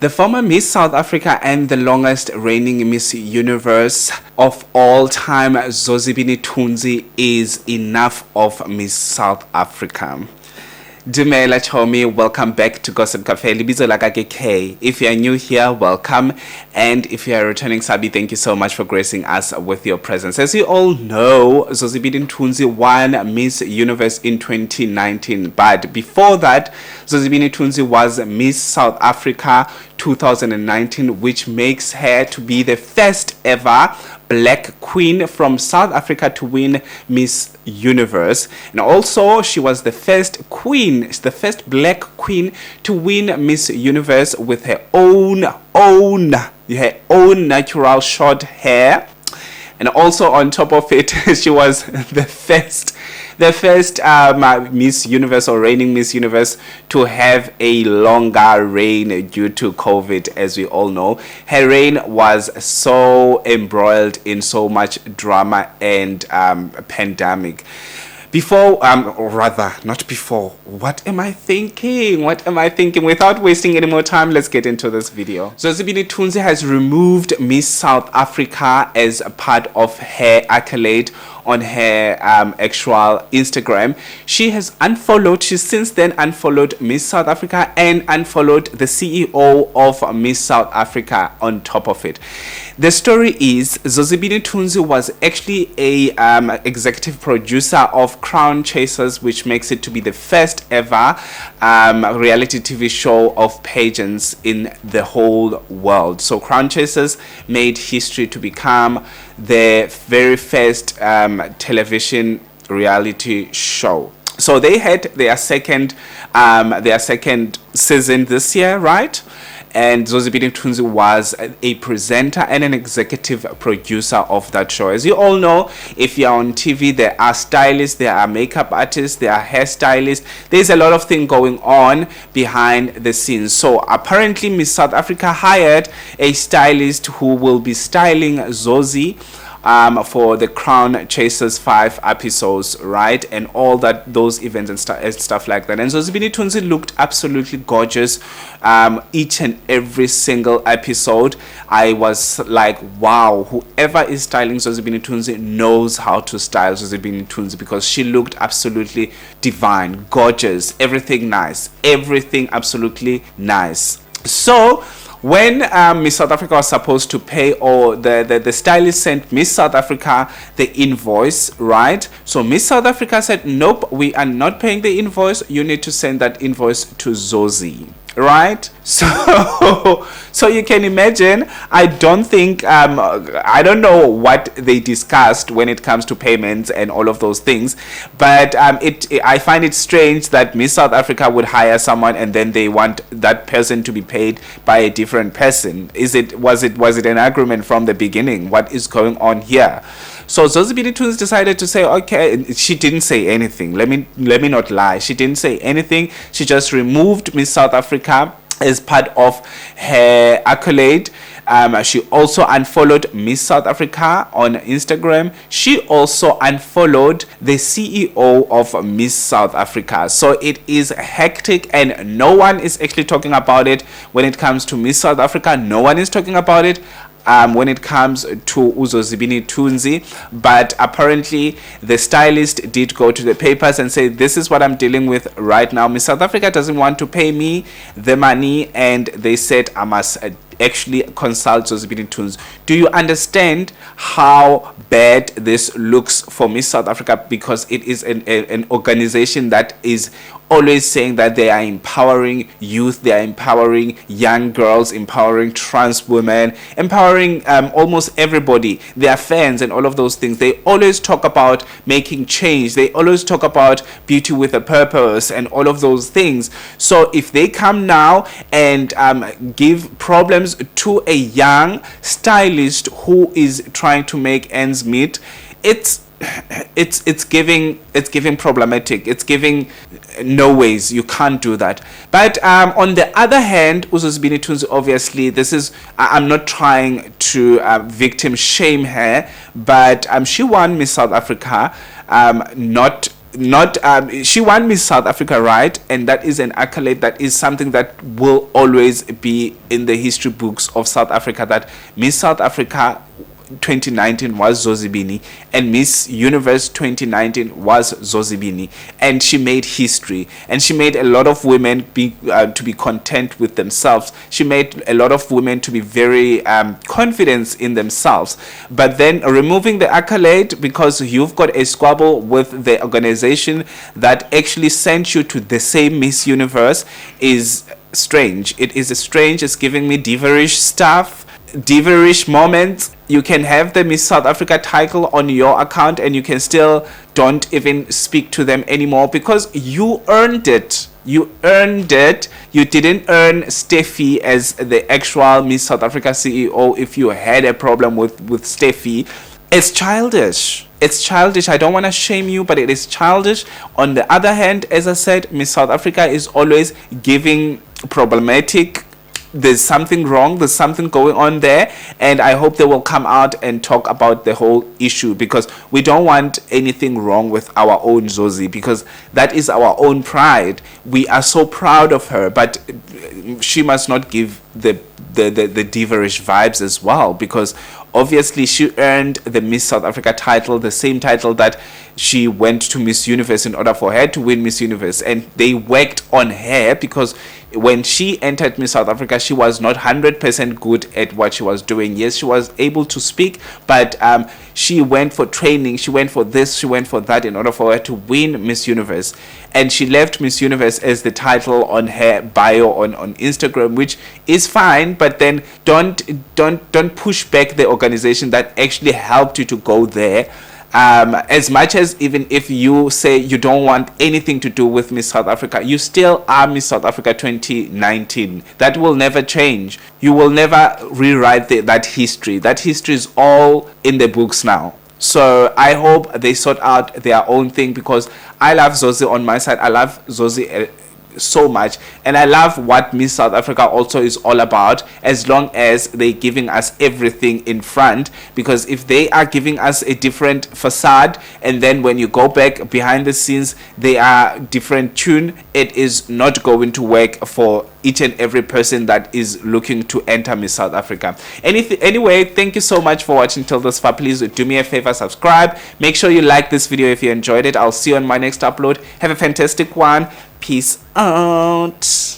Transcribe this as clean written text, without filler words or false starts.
The former Miss South Africa and the longest reigning Miss Universe of all time, Zozibini Tunzi, is enough of Miss South Africa. Dumela Chomi, welcome back to Gossip Cafe. Libizo Lagake K. If you are new here, welcome. And if you are a returning Sabi, thank you so much for gracing us with your presence. As you all know, Zozibini Tunzi won Miss Universe in 2019. But before that, Zozibini Tunzi was Miss South Africa 2019, which makes her to be the first ever black queen from South Africa to win Miss Universe. And also she was the first black queen to win Miss Universe with her own natural short hair. And also on top of it, she was the first Miss Universe or reigning Miss Universe to have a longer reign due to COVID, as we all know. Her reign was so embroiled in so much drama and pandemic. What am I thinking? Without wasting any more time, let's get into this video. Zozibini Tunzi has removed Miss South Africa as a part of her accolade on her actual Instagram. She's since then unfollowed Miss South Africa and unfollowed the CEO of Miss South Africa on top of it. The story is Zozibini Tunzi was actually a executive producer of Crown Chasers, which makes it to be the first ever reality TV show of pageants in the whole world. So Crown Chasers made history to become the very first television reality show. So they had their second season this year, right? And Zozibini Tunzi was a presenter and an executive producer of that show. As you all know, if you're on TV, there are stylists, there are makeup artists, there are hairstylists. There's a lot of things going on behind the scenes. So apparently Miss South Africa hired a stylist who will be styling Zozi for the Crown Chasers 5 episodes, right? And all those events and stuff like that. And Zozibini Tunzi looked absolutely gorgeous each and every single episode. I was like, wow, whoever is styling Zozibini Tunzi knows how to style Zozibini Tunzi, because she looked absolutely divine, gorgeous, everything nice, everything absolutely nice. So when Miss South Africa was supposed to pay, or the stylist sent Miss South Africa the invoice, right? So Miss South Africa said, nope, we are not paying the invoice. You need to send that invoice to Zozi, right? So you can imagine, I don't know what they discussed when it comes to payments and all of those things, but I find it strange that Miss South Africa would hire someone and then they want that person to be paid by a different person. Was it an agreement from the beginning? What is going on here? So Zozibini Tunzi decided to say, okay, she didn't say anything. Let me not lie. She didn't say anything. She just removed Miss South Africa as part of her accolade. She also unfollowed Miss South Africa on Instagram. She also unfollowed the CEO of Miss South Africa. So it is hectic and no one is actually talking about it. When it comes to Miss South Africa, no one is talking about it when it comes to Zozibini Tunzi. But apparently the stylist did go to the papers and say, this is what I'm dealing with right now. Miss South Africa doesn't want to pay me the money, and they said I must actually consult Zozibini Tunzi. Do you understand how bad this looks for Miss South Africa? Because it is an organization that is always saying that they are empowering youth, they are empowering young girls, empowering trans women, empowering almost everybody, their fans and all of those things. They always talk about making change. They always talk about beauty with a purpose and all of those things. So if they come now and give problems to a young stylist who is trying to make ends meet, it's giving problematic. It's giving no ways, you can't do that. But on the other hand, Zozibini Tunzi, obviously, I'm not trying to victim shame her, but she won Miss South Africa not not she won Miss South Africa, right? And that is an accolade, that is something that will always be in the history books of South Africa, that Miss South Africa 2019 was Zozibini, and Miss Universe 2019 was Zozibini, and she made history, and she made a lot of women be to be content with themselves. She made a lot of women to be very confident in themselves. But then removing the accolade because you've got a squabble with the organization that actually sent you to the same Miss Universe is strange. It is strange. It's giving me diverish stuff, diverish moments. You can have the Miss South Africa title on your account and you can still don't even speak to them anymore because you earned it. You earned it. You didn't earn Steffi as the actual Miss South Africa CEO. If you had a problem with Steffi, it's childish. It's childish. I don't want to shame you, but it is childish. On the other hand, as I said, Miss South Africa is always giving problematic. There's something wrong, there's something going on there, and I hope they will come out and talk about the whole issue, because we don't want anything wrong with our own Zozi, because that is our own pride. We are so proud of her, but she must not give the diverish vibes as well, because obviously she earned the Miss South Africa title, the same title that she went to Miss Universe in order for her to win Miss Universe, and they worked on her because when she entered Miss South Africa, she was not 100% good at what she was doing. Yes, she was able to speak, but she went for training, she went for this, she went for that in order for her to win Miss Universe. And she left Miss Universe as the title on her bio on Instagram, which is fine, but then don't push back the organization that actually helped you to go there. As much as even if you say you don't want anything to do with Miss South Africa, you still are Miss South Africa 2019. That will never change. You will never rewrite that history. That history is all in the books now. So I hope they sort out their own thing, because I love Zozi on my side. I love Zozi so much, and I love what Miss South Africa also is all about, as long as they're giving us everything in front. Because if they are giving us a different facade, and then when you go back behind the scenes they are different tune, it is not going to work for each and every person that is looking to enter Miss South Africa. Anyway, thank you so much for watching till this far. Please do me a favor, subscribe, make sure you like this video if you enjoyed it. I'll see you on my next upload. Have a fantastic one. Peace out.